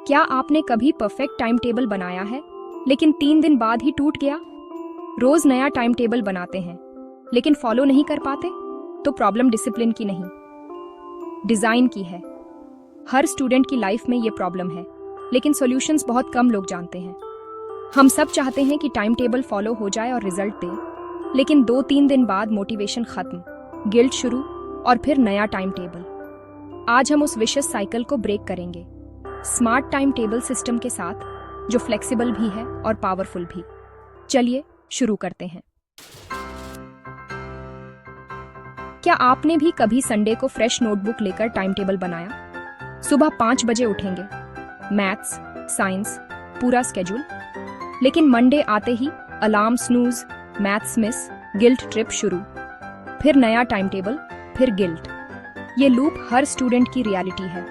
क्या आपने कभी परफेक्ट टाइम टेबल बनाया है लेकिन 3 दिन बाद ही टूट गया? रोज नया टाइम टेबल बनाते हैं लेकिन फॉलो नहीं कर पाते? तो प्रॉब्लम डिसिप्लिन की नहीं, डिजाइन की है। हर स्टूडेंट की लाइफ में ये प्रॉब्लम है, लेकिन सॉल्यूशंस बहुत कम लोग जानते हैं। हम सब चाहते हैं कि टाइम टेबल फॉलो हो जाए और रिजल्ट दे, लेकिन 2-3 दिन बाद मोटिवेशन खत्म, गिल्ट शुरू और फिर नया टाइम टेबल। आज हम उस विशेष साइकिल को ब्रेक करेंगे स्मार्ट टाइम टेबल सिस्टम के साथ, जो फ्लेक्सिबल भी है और पावरफुल भी। चलिए शुरू करते हैं। क्या आपने भी कभी संडे को फ्रेश नोटबुक लेकर टाइम टेबल बनाया? सुबह 5 बजे उठेंगे, मैथ्स, साइंस, पूरा स्केड्यूल। लेकिन मंडे आते ही alarm snooze, maths miss, guilt trip शुरू। फिर नया टाइम टेबल, फिर गिल्ट। ये लूप हर स्टूडेंट की रियलिटी है।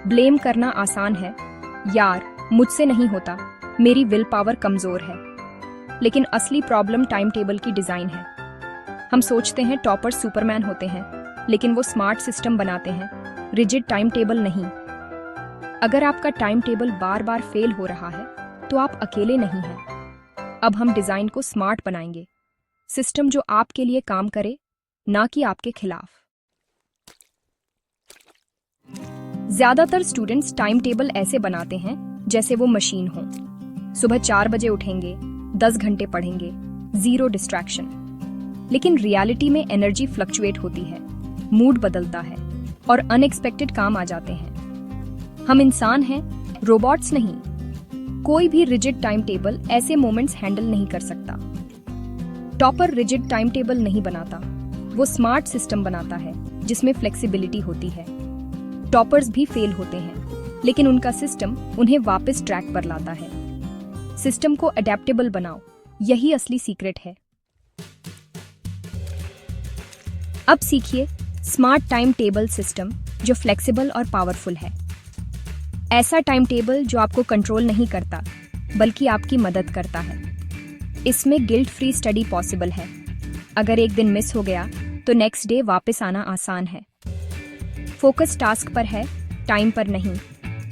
ब्लेम करना आसान है, यार मुझसे नहीं होता, मेरी विल पावर कमजोर है। लेकिन असली प्रॉब्लम टाइम टेबल की डिजाइन है। हम सोचते हैं टॉपर्स सुपरमैन होते हैं, लेकिन वो स्मार्ट सिस्टम बनाते हैं, रिजिड टाइम टेबल नहीं। अगर आपका टाइम टेबल बार बार फेल हो रहा है तो आप अकेले नहीं हैं। अब हम डिजाइन को स्मार्ट बनाएंगे, सिस्टम जो आपके लिए काम करे, ना कि आपके खिलाफ। ज्यादातर स्टूडेंट्स टाइम टेबल ऐसे बनाते हैं जैसे वो मशीन हो। सुबह 4 बजे उठेंगे, 10 घंटे पढ़ेंगे, 0 डिस्ट्रैक्शन। लेकिन रियलिटी में एनर्जी फ्लक्चुएट होती है, मूड बदलता है और अनएक्सपेक्टेड काम आ जाते हैं। हम इंसान हैं, रोबोट्स नहीं। कोई भी रिजिड टाइम टेबल ऐसे मोमेंट्स हैंडल नहीं कर सकता। टॉपर रिजिड टाइम टेबल नहीं बनाता, वो स्मार्ट सिस्टम बनाता है जिसमें फ्लेक्सिबिलिटी होती है। टॉपर्स भी फेल होते हैं, लेकिन उनका सिस्टम उन्हें वापस ट्रैक पर लाता है। सिस्टम को अडेप्टेबल बनाओ, यही असली सीक्रेट है। अब सीखिए स्मार्ट टाइम टेबल सिस्टम जो फ्लेक्सिबल और पावरफुल है। ऐसा टाइम टेबल जो आपको कंट्रोल नहीं करता, बल्कि आपकी मदद करता है। इसमें गिल्ट फ्री स्टडी पॉसिबल है। अगर एक दिन मिस हो गया तो नेक्स्ट डे वापस आना आसान है। फोकस टास्क पर है, टाइम पर नहीं।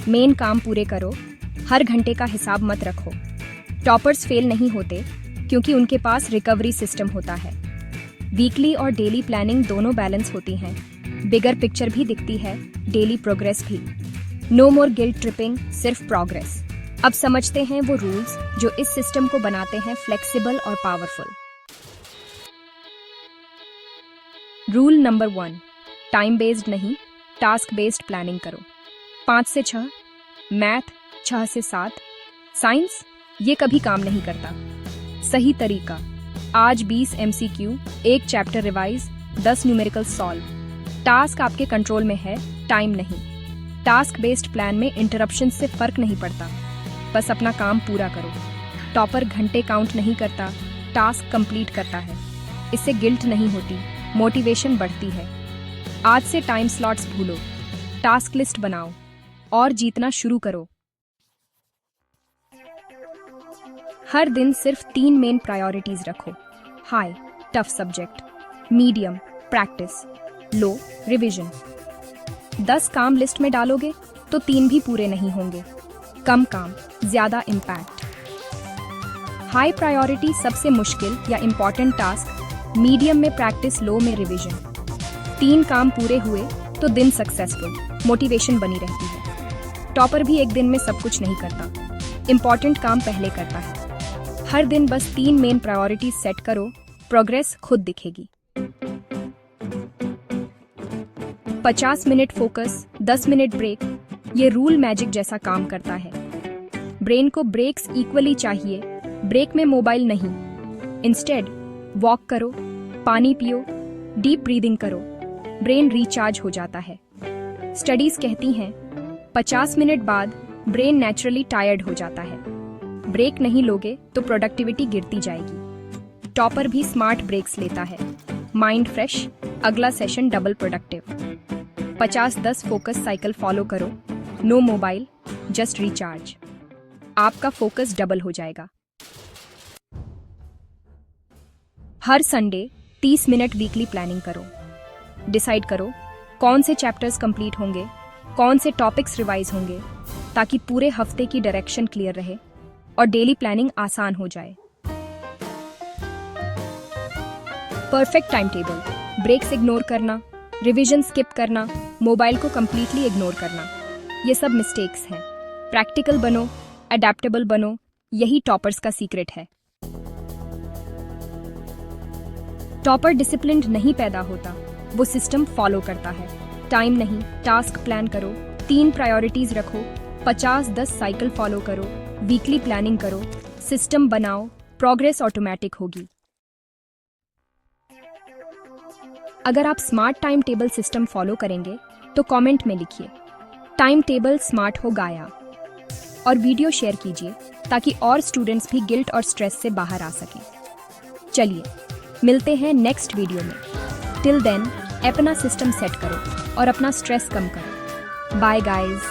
मेन काम पूरे करो, हर घंटे का हिसाब मत रखो। टॉपर्स फेल नहीं होते क्योंकि उनके पास रिकवरी सिस्टम होता है। वीकली और डेली प्लानिंग दोनों बैलेंस होती हैं। बिगर पिक्चर भी दिखती है, डेली प्रोग्रेस भी। नो मोर गिल्ट ट्रिपिंग, सिर्फ प्रोग्रेस। अब समझते हैं वो रूल्स जो इस सिस्टम को बनाते हैं फ्लेक्सिबल और powerful. Rule number 1, time based नहीं, टास्क बेस्ड प्लानिंग करो। 5 से 6, मैथ 6 से 7, साइंस ये कभी काम नहीं करता। सही तरीका, आज 20 MCQ, 1 chapter revise, 10 numerical solve. Task आपके कंट्रोल में है, टाइम नहीं। टास्क बेस्ड प्लान में इंटरप्शन से फर्क नहीं पड़ता, बस अपना काम पूरा करो। टॉपर घंटे काउंट नहीं करता, टास्क कंप्लीट करता है। इससे गिल्ट नहीं होती, मोटिवेशन बढ़ती है। आज से टाइम स्लॉट्स भूलो, टास्क लिस्ट बनाओ और जीतना शुरू करो। हर दिन सिर्फ 3 मेन प्रायोरिटीज रखो। High, tough subject, medium, practice, low, revision. 10 काम लिस्ट में डालोगे तो 3 भी पूरे नहीं होंगे। कम काम, ज्यादा इम्पैक्ट। हाई प्रायोरिटी सबसे मुश्किल या इंपॉर्टेंट टास्क, मीडियम में प्रैक्टिस, लो में रिवीजन। 3 काम पूरे हुए तो दिन सक्सेसफुल, मोटिवेशन बनी रहती है। टॉपर भी एक दिन में सब कुछ नहीं करता, इंपॉर्टेंट काम पहले करता है। हर दिन बस 3 मेन प्रायोरिटीज सेट करो, प्रोग्रेस खुद दिखेगी। 50 मिनट फोकस, 10 मिनट ब्रेक, ये रूल मैजिक जैसा काम करता है। ब्रेन को ब्रेक्स इक्वली चाहिए, ब्रेक में मोबाइल नहीं। इंस्टेड वॉक करो, पानी पियो, डीप ब्रीदिंग करो, ब्रेन रिचार्ज हो जाता है। स्टडीज कहती हैं 50 मिनट बाद ब्रेन नेचुरली टायर्ड हो जाता है। ब्रेक नहीं लोगे तो प्रोडक्टिविटी गिरती जाएगी। टॉपर भी स्मार्ट ब्रेक्स लेता है, माइंड फ्रेश, अगला session double productive. 50-10 focus cycle follow करो, नो मोबाइल, जस्ट रिचार्ज। आपका फोकस डबल हो जाएगा। हर संडे 30 मिनट वीकली प्लानिंग करो। डिसाइड करो कौन से चैप्टर्स कंप्लीट होंगे, कौन से टॉपिक्स रिवाइज होंगे, ताकि पूरे हफ्ते की डायरेक्शन क्लियर रहे और डेली प्लानिंग आसान हो जाए। Perfect time table, breaks ignore करना, रिवीजन स्किप करना, मोबाइल को कंप्लीटली इग्नोर करना, ये सब मिस्टेक्स हैं। प्रैक्टिकल बनो, अडेप्टेबल बनो, यही टॉपर्स का सीक्रेट है। टॉपर डिसिप्लिन्ड नहीं पैदा होता, वो सिस्टम फॉलो करता है। टाइम नहीं, टास्क प्लान करो, 3 प्रायोरिटीज रखो, 50-10 साइकिल फॉलो करो, वीकली प्लानिंग करो, सिस्टम बनाओ, प्रोग्रेस ऑटोमेटिक होगी। अगर आप smart time table system follow करेंगे तो कमेंट में लिखिए टाइम टेबल स्मार्ट हो गया और वीडियो शेयर कीजिए ताकि और स्टूडेंट्स भी गिल्ट और स्ट्रेस से बाहर आ सकें। चलिए मिलते हैं नेक्स्ट वीडियो में। टिल देन अपना सिस्टम सेट करो और अपना स्ट्रेस कम करो। Bye guys.